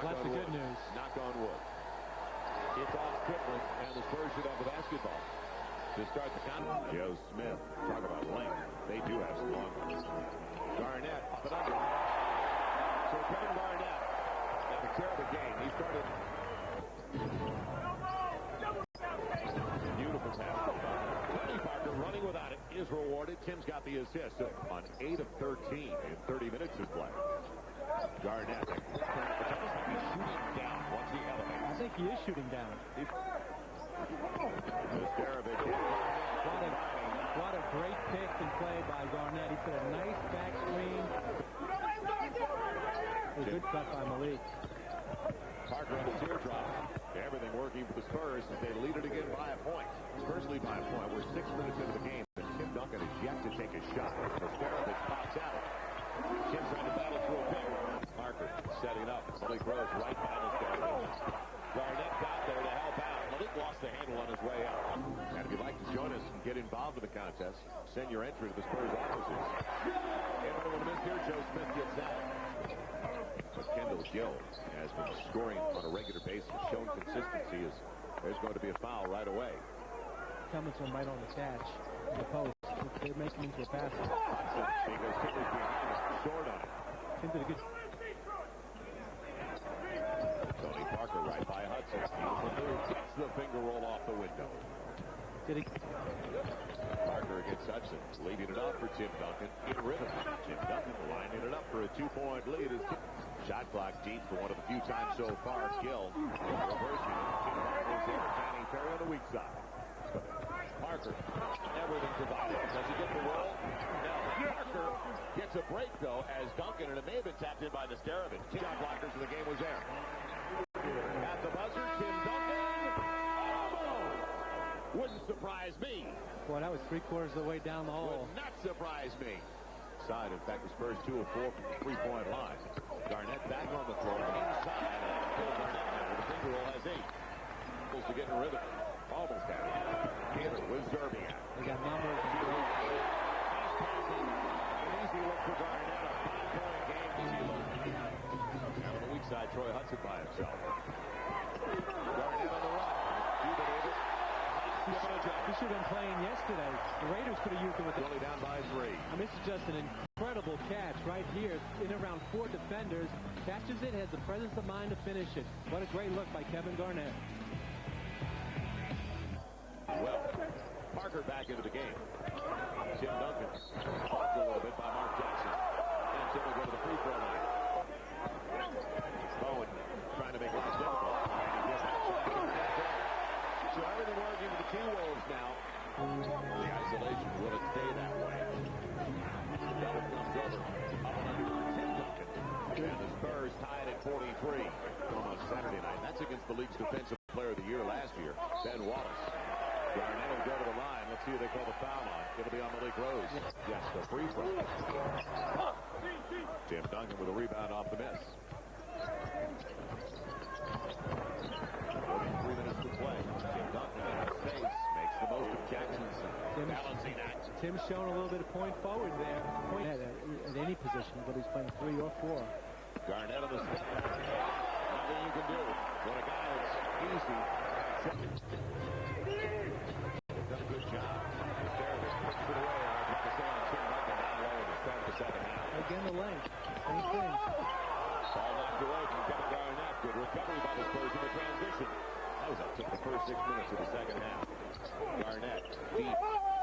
That's the good news. Knock on wood. It's off Strickland, and the Spurs should have the basketball to start the contest. Joe Smith, talk about length. They do have some long ones. Garnett up and under. So Kevin Garnett at the care of the game. He started. Beautiful pass. Tony Parker running without it is rewarded. Tim's got the assist on 8 of 13 in 30 minutes of play. Garnett. He's shooting down once he elevates. I think he is shooting down. What a great pick and play by Garnett. He put a nice back screen. A good cut by Malik. Parker on the teardrop. Everything working for the Spurs as they lead it again by a point. Spurs lead by a point. We're 6 minutes into the game, and Tim Duncan is yet to take a shot. Mostarovich pops out. Tim trying to battle through a pick. Parker setting up. Malik Rose right by Mostarovich. Garnett got there to help out. Malik lost the handle on his way out. And if you'd like to join us and get involved in the contest, send your entry to the Spurs offices. Everyone missed here. Joe Smith gets that. But Kendall Gill has been scoring on a regular basis, shown consistency as there's going to be a foul right away. Coming from right on the catch. The post. They're making into a pass. Because Kendall's behind him, short on it. Tim did a good. Tony Parker right by Hudson. Gets the finger roll off the window. Did he? Parker against Hudson, leading it up for Tim Duncan in rhythm. Tim Duncan lining it up for a 2-point lead. Shot clock deep for one of the few times so far. Gill reversing it. Tim Parker's there. Channing Perry on the weak side. Parker, everything provided. Does he get the roll? No. Parker gets a break, though, as Duncan, and it may have been tapped in by Mostarovich. Two shot blockers, and the game was there. At the buzzer, Tim Duncan. Wouldn't surprise me. Boy, that was 3/4 of the way down the hall. Would not surprise me. Side, in fact, the Spurs 2 of 4 from the 3-point line. Garnett back on the floor, inside. Garnett now with the finger roll has 8. Supposed to get in rhythm. Almost had it. Taylor with Zerbiak. They got numbers. He's passing. An easy look for Garnett. A 5-point game. Easy look. Now on the weak side, Troy Hudson by himself. Garnett on the run. Do you believe it? He should have been playing yesterday. The Raiders could have used him with it. Only down by 3. This is just an incredible catch right here. In around 4 defenders. Catches it, has the presence of mind to finish it. What a great look by Kevin Garnett. Well, Parker back into the game. Tim Duncan off a little bit by Mark Jackson. And Tim will go to the free throw line. Bowen trying to make it difficult. So everything working for the T-Wolves now. The isolation, will it stay that way? The double comes over. Up and under Tim Duncan. And the Spurs tied at 43 on Saturday night. That's against the league's defensive player of the year last year, Ben Wallace. Garnett will go to the line. Let's see who they call the foul on. It'll be on Malik Rose. Yes, the free throw. Tim Duncan with a rebound off the miss. 43 minutes to play. Tim Duncan in the space makes the most of Jackson's balancing act. Tim's shown a little bit of point forward there. Point at any position, whether he's playing 3 or 4. Garnett on the step. Nothing you can do. When a guy is easy. They've done a good job. Mostarovich puts it away. I'd like to say on Tim Duncan down low at the start of the second half. Again, the length. Same thing. Ball knocked away from Kevin Garnett. Good recovery by the Spurs in the transition. That was up to the first 6 minutes of the second half. Garnett, deep,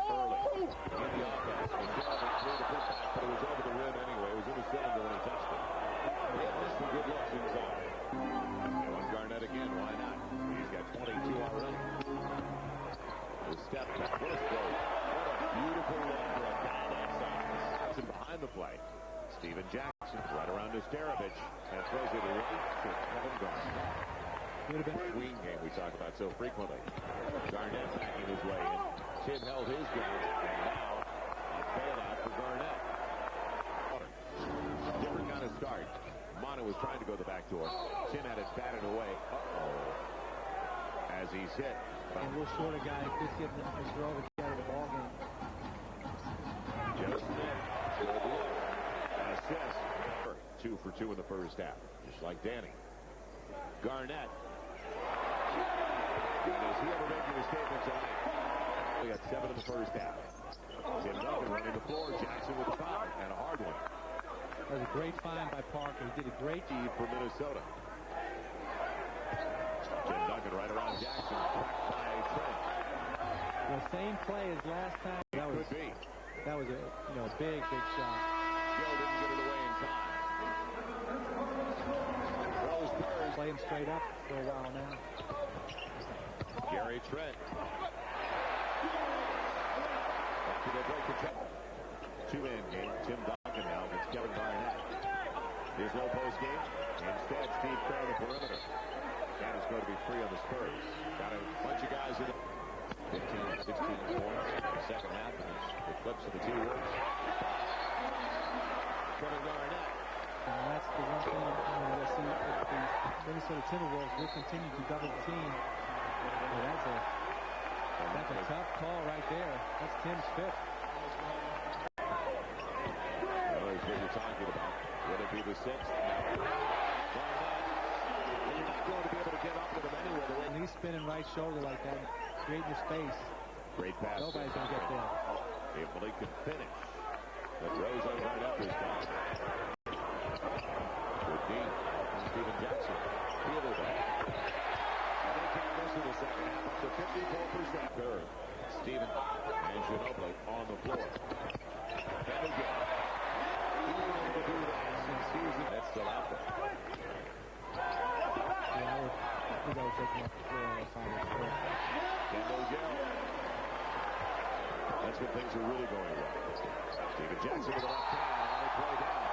early, in the offense. Mostarovich threw the putback, but it was over the rim anyway. It was in the cylinder when he touched it. He had missed some good looks inside. And on Garnett again, why not? He's got 22 already. The step back. What a throw. What a beautiful look for a guy that size. Behind the play. Steven Jackson right around Mostarovich and throws it right to Kevin Garnett. Queen game we talk about so frequently. Garnett backing his way in. Tim held his ground, and now a bailout for Garnett. Different kind of start. Manu was trying to go the back door. Tim had it batted away. As he's hit. And we'll short a guy just getting his throw to get out of the ball game. Joe Smith. Good look. Assist. 2 for 2 in the first half. Just like Danny. Garnett. And is he ever making a statement tonight? We got 7 in the first half. Tim Duncan running the floor. Jackson with a foul and a hard one. That was a great find by Parker. He did a great job for Minnesota. Tim Duncan right around Jackson. Cracked by Trent. The same play as last time. That was a big shot. Joe didn't get it away in time. Throws Spurs. Play him straight up for a while now. Gary Trent. After they break the check. 2-man game. Tim Duncan now against Kevin Garnett. There's no post game. Instead, Steve Kerr on the perimeter. And it's going to be free on the Spurs. Got a bunch of guys in 15, 16 points in the second half. The clips of the 2 works. Kevin Garnett. And that's the one thing you'll see if the Minnesota Timberwolves will continue to double team. That's a tough call right there. That's Tim's 5th. That's what you're talking about. Will it be the 6th? Garnett. And you're not going to be able to get up with him anyway. And he's spinning right shoulder like that, creating your space. Great pass. Nobody's going to get there. If Malik can finish. But Rose on right up this time. With Dean. Steven Jackson. Fielded that. And they can't miss in the second half. Up to 54%. Kerr. Steven and Ginobili on the floor. And again. He's able to do that since season. That's still out there. Yeah, I think I would take him off the floor all the time. That's when things are really going well. Steven Jackson with the left hand on his way down.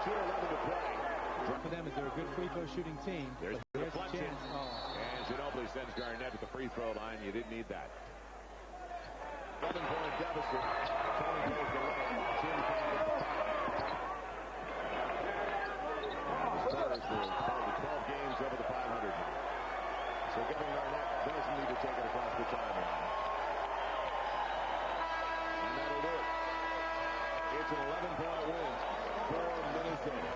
2:11 to play. For them is they're a good free throw shooting team. There's a chance. And Ginobili sends Garnett to the free throw line. You didn't need that. 7-point deficit. Tony goes away. Tim finds the foul. And the Spurs will fall to 12 games over the 500. So Kevin Garnett doesn't need to take it across the timeline. And that'll do it. It's an 11-point win for Minnesota.